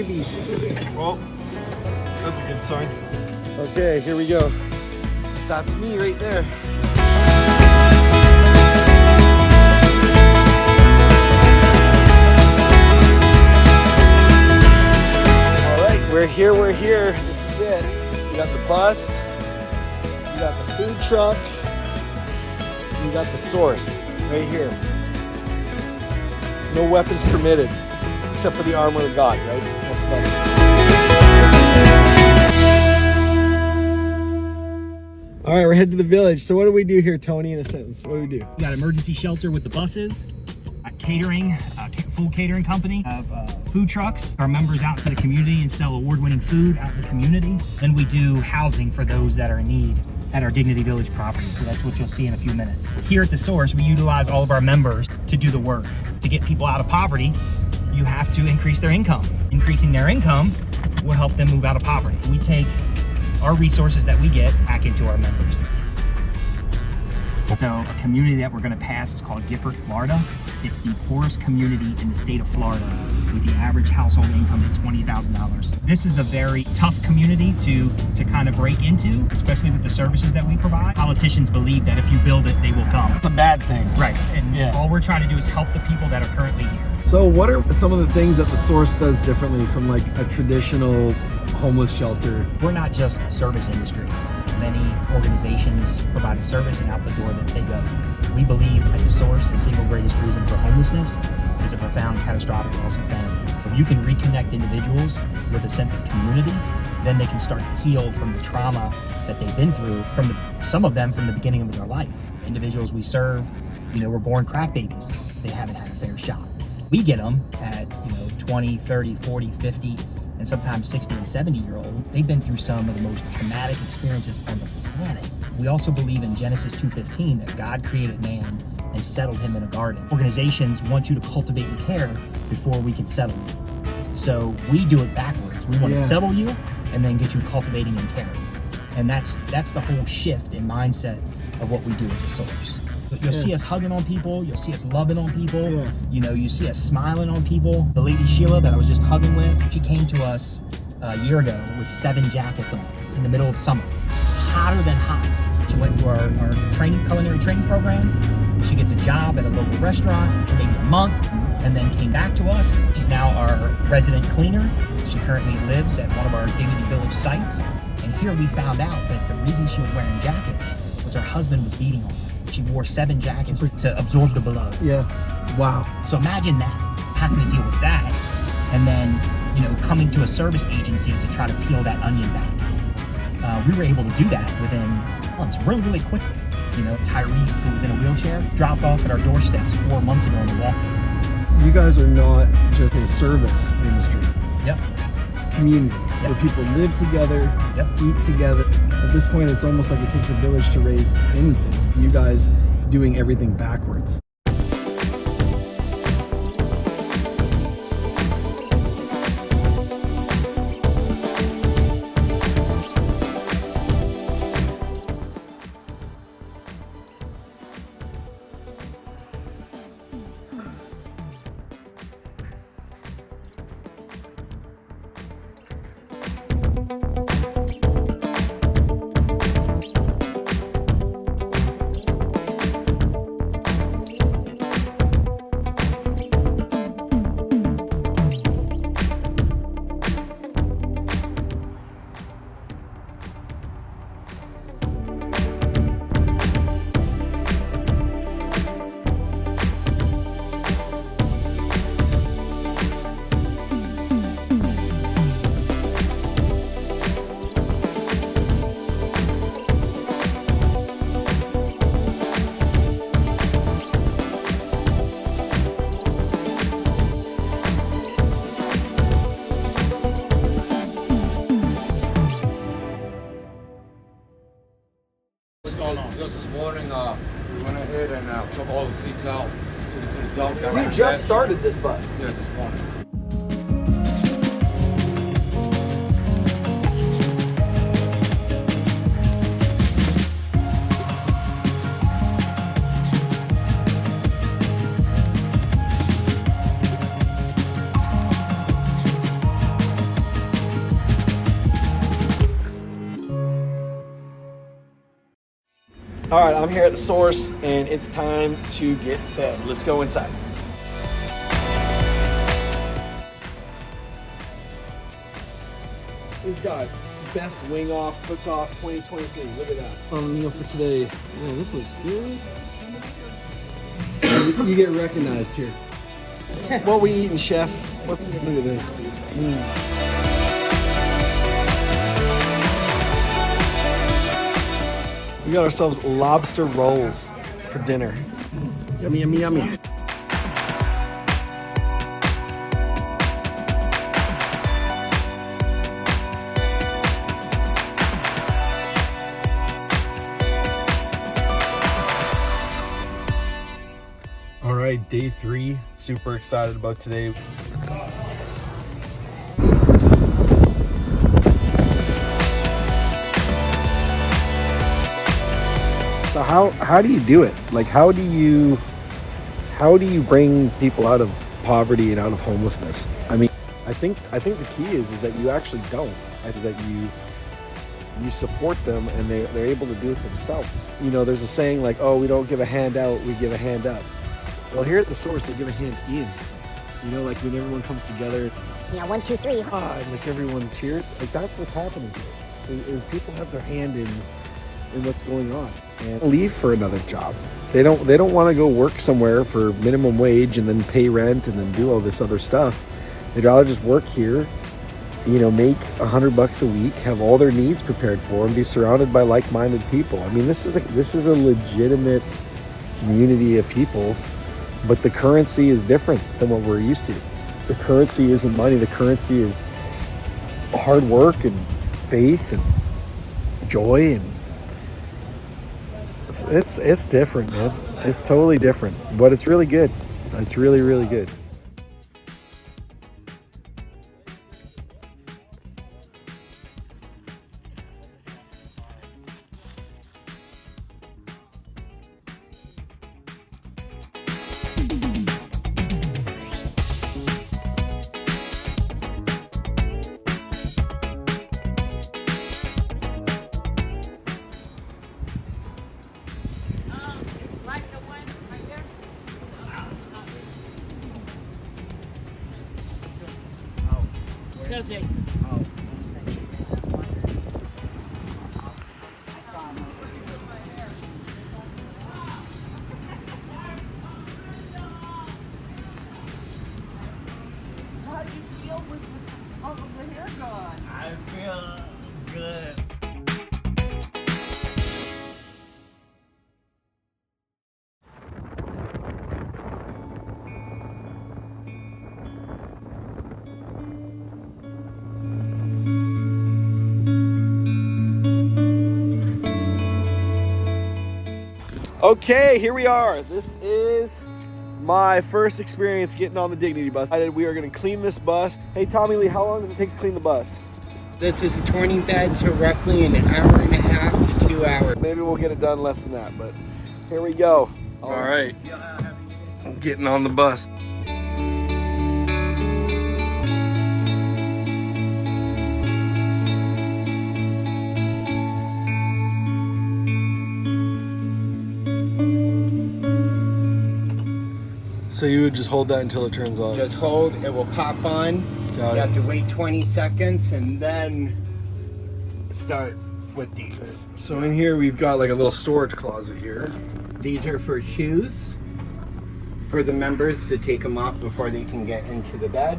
babies. Well, that's a good sign. Okay, here we go. That's me right there. All right, we're here. This is it. You got the bus, you got the food truck, you got the source right here. No weapons permitted, except for the armor of God, right? That's about it. All right, we're heading to the village. So what do we do here, Tony, in a sentence? What do we do? We got emergency shelter with the buses, catering, full catering company, have food trucks, our members out to the community and sell award-winning food out in the community. Then we do housing for those that are in need at our Dignity Village property. So that's what you'll see in a few minutes. Here at the source, we utilize all of our members to do the work. To get people out of poverty, you have to increase their income. Increasing their income will help them move out of poverty. We take our resources that we get back into our members. So a community that we're going to pass is called Gifford, Florida. It's the poorest community in the state of Florida with the average household income at $20,000. This is a very tough community to kind of break into, especially with the services that we provide. Politicians believe that if you build it, they will come. It's a bad thing. Right, and all we're trying to do is help the people that are currently here. So what are some of the things that the source does differently from like a traditional homeless shelter? We're not just the service industry. Many organizations provide a service and out the door that they go. We believe at the source, the single greatest reason for homelessness is a profound catastrophic loss of family. If you can reconnect individuals with a sense of community, then they can start to heal from the trauma that they've been through, some of them from the beginning of their life. Individuals we serve, were born crack babies. They haven't had a fair shot. We get them at 20, 30, 40, 50, and sometimes 60 and 70-year-old. They've been through some of the most traumatic experiences on the planet. We also believe in Genesis 2:15 that God created man and settled him in a garden. Organizations want you to cultivate and care before we can settle you. So we do it backwards. We want to settle you and then get you cultivating and caring. And that's the whole shift in mindset of what we do at the source. You'll see us hugging on people. You'll see us loving on people. You see us smiling on people. The lady Sheila that I was just hugging with, she came to us a year ago with 7 jackets on in the middle of summer, hotter than hot. She went through our culinary training program. She gets a job at a local restaurant for maybe a month, and then came back to us. She's now our resident cleaner. She currently lives at one of our Dignity Village sites. And here we found out that the reason she was wearing jackets was her husband was beating on her. She wore 7 jackets to absorb the blow. Yeah. Wow. So imagine that, having to deal with that, and then, coming to a service agency to try to peel that onion back. We were able to do that within months, really, really quickly. Tyree, who was in a wheelchair, dropped off at our doorsteps 4 months ago in the walk. You guys are not just a service industry. Yep. Community, where people live together, eat together. At this point, it's almost like it takes a village to raise anything. You guys doing everything backwards. Just this morning, we went ahead and took all the seats out to the dump. You just started this bus. Yeah, this morning. All right, I'm here at the source and it's time to get fed. Let's go inside. This guy, best wing off, cook off 2023. Look at that. On the meal for today. Man, this looks good. You get recognized here. What we eating, chef? Look at this. We got ourselves lobster rolls for dinner. Yummy, yummy, yummy. All right, day 3. Super excited about today. So how do you do it? Like how do you bring people out of poverty and out of homelessness? I mean, I think the key is that you actually don't. That you support them and they're able to do it themselves. You know, there's a saying like, oh, we don't give a hand out, we give a hand up. Well, here at the source, they give a hand in. You know, like when everyone comes together. You know, 1, 2, 3. And like everyone cheers. Like that's what's happening here. Is people have their hand in what's going on and leave for another job. They don't want to go work somewhere for minimum wage and then pay rent and then do all this other stuff. They'd rather just work here, you know, make $100 a week, have all their needs prepared for, and be surrounded by like-minded people. I mean, this is a legitimate community of people, but the currency is different than what we're used to. The currency isn't money. The currency is hard work and faith and joy, and it's different, man. It's totally different, but it's really good. It's really, really good. How do you feel with all of the hair gone? I feel good. Okay, here we are. This is my first experience getting on the Dignity bus. We are going to clean this bus. Hey, Tommy Lee, how long does it take to clean the bus? This is a 20 bed, so roughly an hour and a half to 2 hours. Maybe we'll get it done less than that, but here we go. All right, I'm getting on the bus. So you would just hold that until it turns on? Just hold, it will pop on. Got You it. have to wait 20 seconds and then start with these. So in here we've got like a little storage closet here. These are for shoes, for the members to take them off before they can get into the bed.